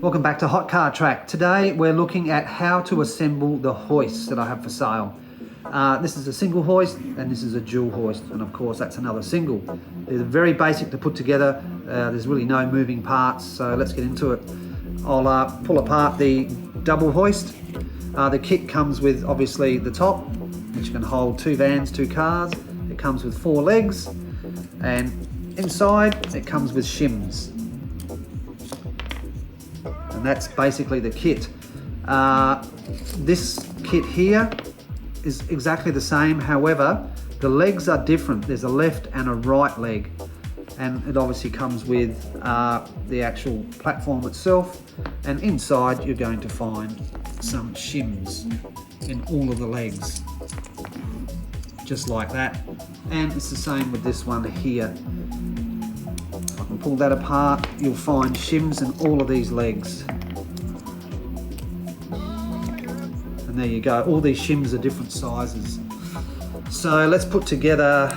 Welcome back to Hot Car Track. Today we're looking at how to assemble the hoists that I have for sale. This is a single hoist and this is a dual hoist, and of course that's another single. They're very basic to put together. There's really no moving parts, so let's get into it. I'll pull apart the double hoist. The kit comes with obviously the top, which can hold 2 vans, 2 cars. It comes with 4 legs, and inside it comes with shims. And that's basically the kit. This kit here is exactly the same, however the legs are different. There's a left and a right leg, and it obviously comes with the actual platform itself, and inside you're going to find some shims in all of the legs, just like that. And it's the same with this one here. If I can pull that apart, you'll find shims in all of these legs. And there you go, all these shims are different sizes. So let's put together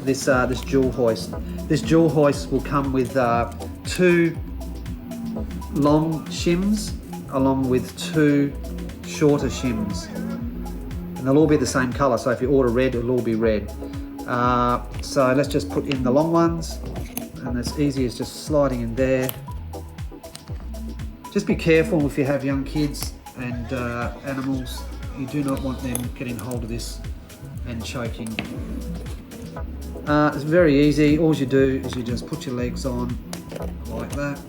this dual hoist. This dual hoist will come with 2 long shims along with 2 shorter shims. And they'll all be the same color, so if you order red, it'll all be red. So let's just put in the long ones, and it's easy as just sliding in there. Just be careful if you have young kids and animals. You do not want them getting hold of this and choking. It's very easy. All you do is you just put your legs on like that.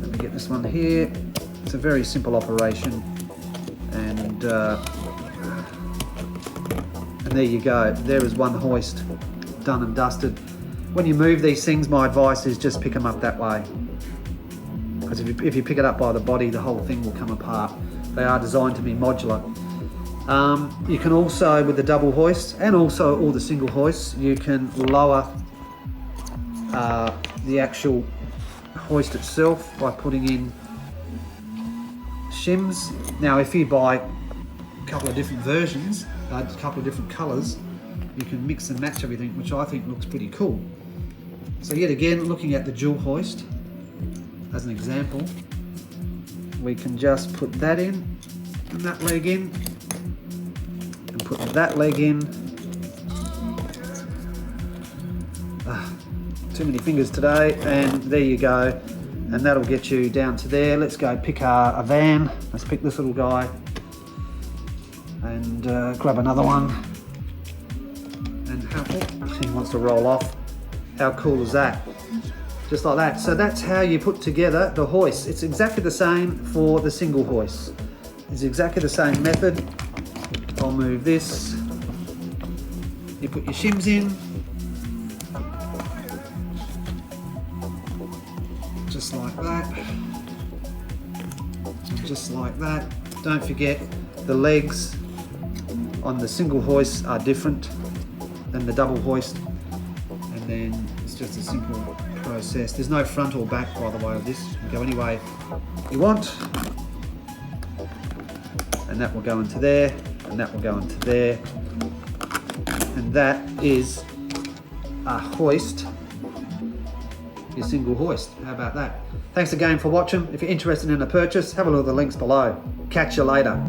Let me get this one here. It's a very simple operation, and there you go. There is one hoist done and dusted. When you move these things, my advice is just pick them up that way, because if you pick it up by the body, the whole thing will come apart. They are designed to be modular. You can also, with the double hoist and also all the single hoists, you can lower the actual hoist itself by putting in shims. Now if you buy a couple of different versions, a couple of different colors, you can mix and match everything, which I think looks pretty cool. So yet again, looking at the dual hoist as an example, we can just put that in and that leg in, and put that leg in. Too many fingers today, and there you go, and that'll get you down to there. Let's go pick a van. Let's pick this little guy and grab another one. And he wants to roll off. How cool is that? Just like that. So that's how you put together the hoist. It's exactly the same for the single hoist. It's exactly the same method. I'll move this. You put your shims in, just like that, and just like that. Don't forget, the legs on the single hoist are different than the double hoist, and then it's just a simple process. There's no front or back, by the way, of this. You can go any way you want, and that will go into there, and that will go into there, and that is a hoist, your single hoist. How about that? Thanks again for watching. If you're interested in a purchase, have a look at the links below. Catch you later.